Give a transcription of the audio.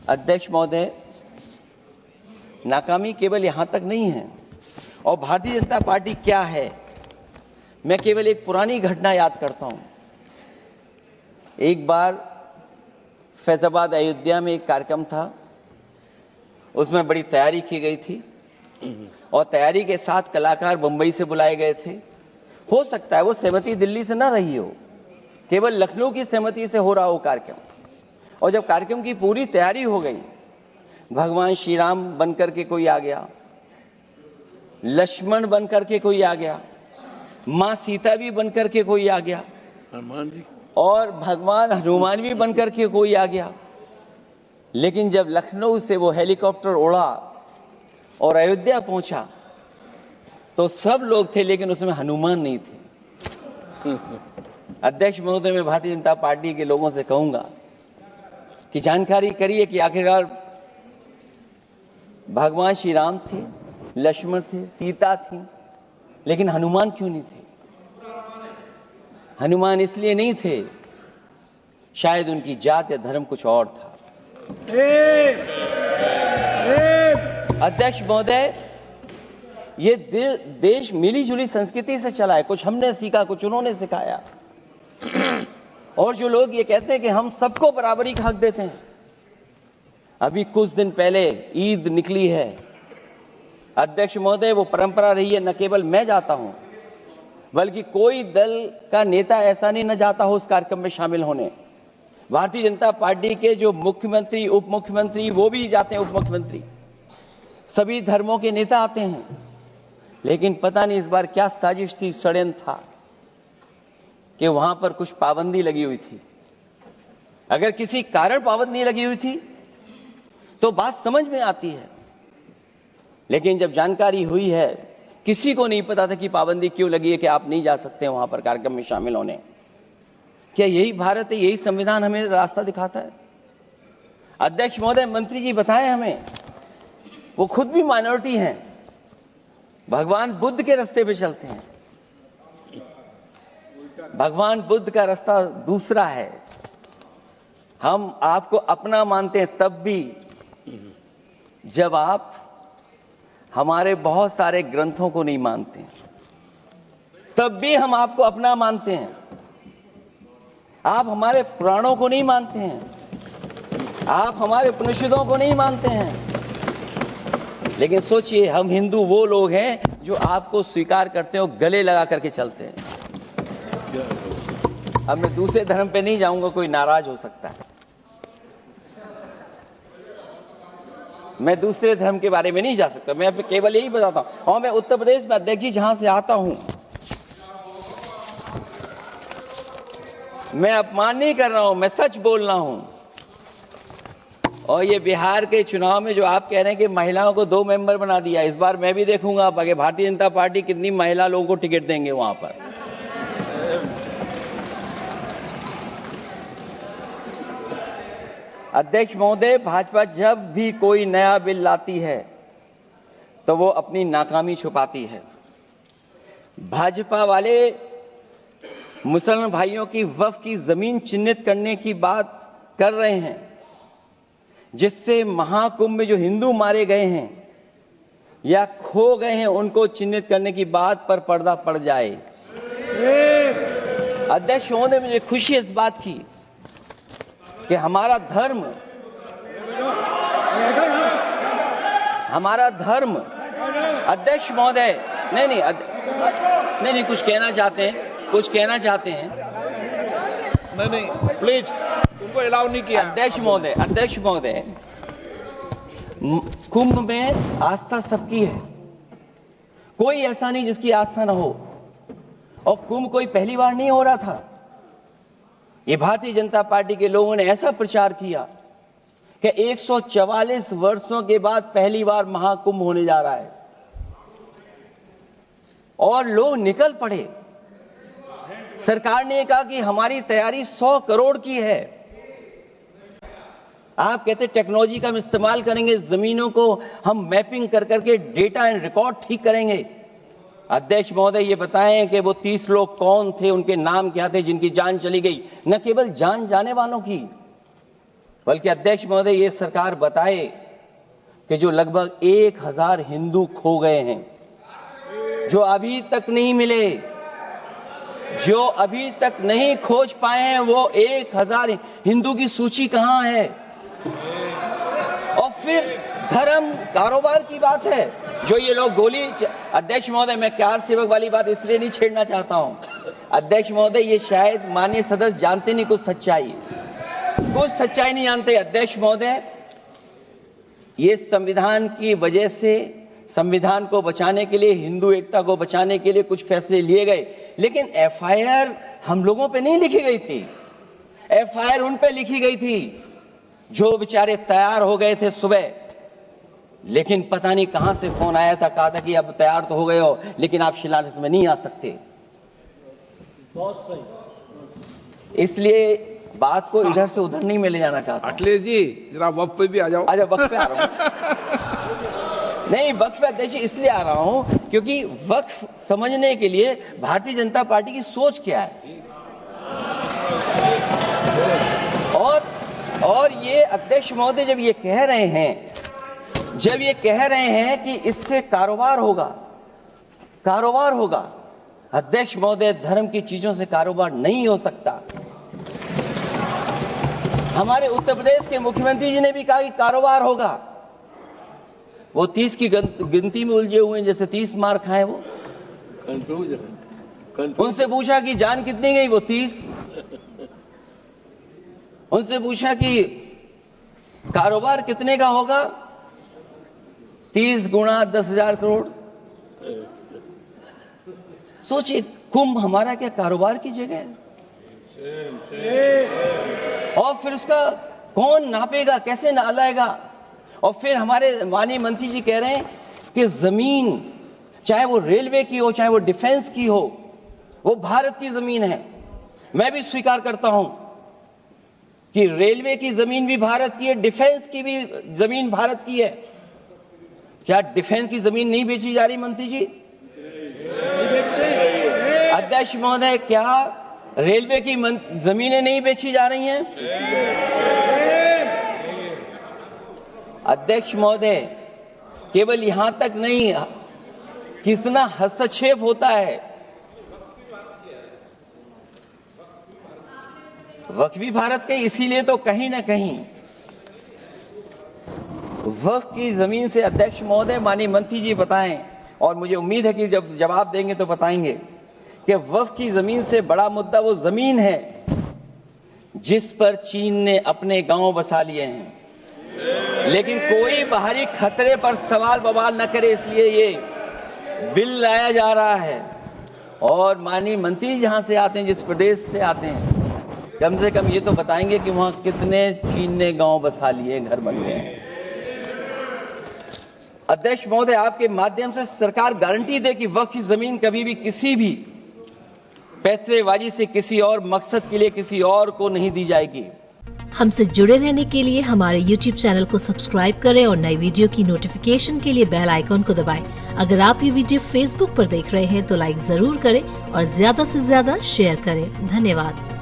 अध्यक्ष महोदय, नाकामी केवल यहां तक नहीं है। और भारतीय जनता पार्टी क्या है, मैं केवल एक पुरानी घटना याद करता हूं। एक बार फैजाबाद अयोध्या में एक कार्यक्रम था, उसमें बड़ी तैयारी की गई थी और तैयारी के साथ कलाकार मुंबई से बुलाए गए थे। हो सकता है वो सहमति दिल्ली से ना रही हो, केवल लखनऊ की सहमति से हो रहा हो कार्यक्रम। और जब कार्यक्रम की पूरी तैयारी हो गई, भगवान श्री राम बनकर के कोई आ गया, लक्ष्मण बनकर के कोई आ गया, मां सीता भी बनकर के कोई आ गया, हनुमान जी, और भगवान हनुमान भी बनकर के कोई आ गया। लेकिन जब लखनऊ से वो हेलीकॉप्टर उड़ा और अयोध्या पहुंचा तो सब लोग थे, लेकिन उसमें हनुमान नहीं थे। अध्यक्ष महोदय, मैं भारतीय जनता पार्टी के लोगों से कहूंगा कि जानकारी करिए कि आखिरकार भगवान श्री राम थे, लक्ष्मण थे, सीता थी, लेकिन हनुमान क्यों नहीं थे? हनुमान इसलिए नहीं थे, शायद उनकी जात या धर्म कुछ और था। अध्यक्ष महोदय, ये देश मिली जुली संस्कृति से चला है। कुछ हमने सीखा, कुछ उन्होंने सिखाया। और जो लोग ये कहते हैं कि हम सबको बराबरी का हक देते हैं, अभी कुछ दिन पहले ईद निकली है। अध्यक्ष महोदय, वो परंपरा रही है, न केवल मैं जाता हूं, बल्कि कोई दल का नेता ऐसा नहीं न जाता हो उस कार्यक्रम में शामिल होने। भारतीय जनता पार्टी के जो मुख्यमंत्री, उप मुख्यमंत्री, वो भी जाते हैं, उप मुख्यमंत्री, सभी धर्मों के नेता आते हैं। लेकिन पता नहीं इस बार क्या साजिश थी, षड्यंत्र था कि वहां पर कुछ पाबंदी लगी हुई थी। अगर किसी कारण पाबंदी लगी हुई थी तो बात समझ में आती है, लेकिन जब जानकारी हुई है, किसी को नहीं पता था कि पाबंदी क्यों लगी है कि आप नहीं जा सकते वहां पर कार्यक्रम में शामिल होने। क्या यही भारत है, यही संविधान हमें रास्ता दिखाता है? अध्यक्ष महोदय, मंत्री जी बताएं हमें, वो खुद भी माइनॉरिटी हैं, भगवान बुद्ध के रास्ते पे चलते हैं। भगवान बुद्ध का रास्ता दूसरा है। हम आपको अपना मानते हैं तब भी जब आप हमारे बहुत सारे ग्रंथों को नहीं मानते, तब भी हम आपको अपना मानते हैं। आप हमारे पुराणों को नहीं मानते हैं, आप हमारे उपनिषदों को नहीं मानते हैं। लेकिन सोचिए, हम हिंदू वो लोग हैं जो आपको स्वीकार करते हैं और गले लगा करके चलते हैं। अब मैं दूसरे धर्म पे नहीं जाऊंगा, कोई नाराज हो सकता है। मैं दूसरे धर्म के बारे में नहीं जा सकता, मैं केवल यही बताता हूं। और मैं उत्तर प्रदेश में, अध्यक्ष जी, जहां से आता हूं, मैं अपमान नहीं कर रहा हूं, मैं सच बोल रहा हूं। और ये बिहार के चुनाव में जो आप कह रहे हैं कि महिलाओं को 2 मेंबर बना दिया, इस बार मैं भी देखूंगा आगे भारतीय जनता पार्टी कितनी महिला लोगों को टिकट देंगे वहां पर। अध्यक्ष महोदय, भाजपा जब भी कोई नया बिल लाती है तो वो अपनी नाकामी छुपाती है। भाजपा वाले मुसलमान भाइयों की वक्फ की जमीन चिन्हित करने की बात कर रहे हैं, जिससे महाकुंभ में जो हिंदू मारे गए हैं या खो गए हैं, उनको चिन्हित करने की बात पर पर्दा पड़ जाए। अध्यक्ष महोदय, मुझे खुशी इस बात की कि हमारा धर्म अध्यक्ष महोदय, नहीं, कुछ कहना चाहते हैं। नहीं, प्लीज, उनको अलाउ नहीं किया। अध्यक्ष महोदय, कुंभ में आस्था सबकी है, कोई ऐसा नहीं जिसकी आस्था ना हो। और कुंभ कोई पहली बार नहीं हो रहा था। ये भारतीय जनता पार्टी के लोगों ने ऐसा प्रचार किया कि 144 वर्षों के बाद पहली बार महाकुंभ होने जा रहा है, और लोग निकल पड़े। सरकार ने कहा कि हमारी तैयारी 100 करोड़ की है। आप कहते टेक्नोलॉजी का हम इस्तेमाल करेंगे, जमीनों को हम मैपिंग कर करके डेटा एंड रिकॉर्ड ठीक करेंगे। अध्यक्ष महोदय, ये बताएं कि वो 30 लोग कौन थे, उनके नाम क्या थे जिनकी जान चली गई? न केवल जान जाने वालों की, बल्कि अध्यक्ष महोदय ये सरकार बताए कि जो लगभग 1000 हिंदू खो गए हैं, जो अभी तक नहीं मिले, जो अभी तक नहीं खोज पाए हैं, वो 1000 हिंदू की सूची कहां है? और फिर धर्म कारोबार की बात है, जो ये लोग गोली। अध्यक्ष महोदय, मैं कार सेवक वाली बात इसलिए नहीं छेड़ना चाहता हूं। अध्यक्ष महोदय, ये शायद माननीय सदस्य जानते नहीं कुछ सच्चाई नहीं जानते। अध्यक्ष महोदय, ये संविधान की वजह से, संविधान को बचाने के लिए, हिंदू एकता को बचाने के लिए कुछ फैसले लिए गए, लेकिन एफआईआर हम लोगों पे नहीं लिखी गई थी। एफआईआर उन पे लिखी गई थी जो बेचारे तैयार हो गए थे सुबह, लेकिन पता नहीं कहां से फोन आया था, कहा था कि अब तैयार तो हो गए हो, लेकिन आप शिलान्यास में नहीं आ सकते। बहुत सही। इसलिए बात को इधर से उधर नहीं में ले जाना चाहता। अखिलेश जी, जरा वक्त पे भी आ जाओ। अच्छा, वक्त पे आ रहा हूं। नहीं, वक्त पे अध्यक्ष इसलिए आ रहा हूं क्योंकि वक्त समझने के लिए भारतीय जनता पार्टी की सोच क्या है। और ये अध्यक्ष महोदय जब ये कह रहे हैं कि इससे कारोबार होगा, अध्यक्ष महोदय, धर्म की चीजों से कारोबार नहीं हो सकता। हमारे उत्तर प्रदेश के मुख्यमंत्री जी ने भी कहा कि कारोबार होगा। वो 30 की गिनती में उलझे हुए हैं, जैसे 30 मार खाए वो। उनसे पूछा कि जान कितनी गई, वो 30। उनसे पूछा कि कारोबार कितने का होगा, 30 गुणा 10,000 करोड़। सोचिए, कुंभ हमारा क्या कारोबार की जगह है? और फिर उसका कौन नापेगा, कैसे नालाएगा? और फिर हमारे माननीय मंत्री जी कह रहे हैं कि जमीन, चाहे वो रेलवे की हो, चाहे वो डिफेंस की हो, वो भारत की जमीन है। मैं भी स्वीकार करता हूं कि रेलवे की जमीन भी भारत की है, डिफेंस की भी जमीन भारत की है। क्या डिफेंस की जमीन नहीं बेची जा रही मंत्री जी? अध्यक्ष महोदय, क्या रेलवे की जमीनें नहीं बेची जा रही हैं? अध्यक्ष महोदय, केवल यहां तक नहीं, कितना हस्तक्षेप होता है। वक्फ भी भारत के, इसीलिए तो कहीं ना कहीं वक्फ की जमीन से, अध्यक्ष महोदय, माननीय मंत्री जी बताएं, और मुझे उम्मीद है कि जब जवाब देंगे तो बताएंगे कि वक्फ की जमीन से बड़ा मुद्दा वो जमीन है जिस पर चीन ने अपने गांव बसा लिए हैं, लेकिन कोई बाहरी खतरे पर सवाल बवाल न करे, इसलिए ये बिल लाया जा रहा है। और माननीय मंत्री जहां से आते हैं, जिस प्रदेश से आते हैं, कम से कम ये तो बताएंगे कि वहां कितने चीन ने गांव बसा लिए, घर बन गए हैं। अध्यक्ष महोदय, आपके माध्यम से सरकार गारंटी दे कि वक्फ की जमीन कभी भी किसी भी पैतरेबाजी से, किसी और मकसद के लिए किसी और को नहीं दी जाएगी। हमसे जुड़े रहने के लिए हमारे YouTube चैनल को सब्सक्राइब करें और नई वीडियो की नोटिफिकेशन के लिए बेल आइकॉन को दबाएं। अगर आप ये वीडियो Facebook पर देख रहे हैं तो लाइक जरूर करें और ज्यादा से ज्यादा शेयर करें। धन्यवाद।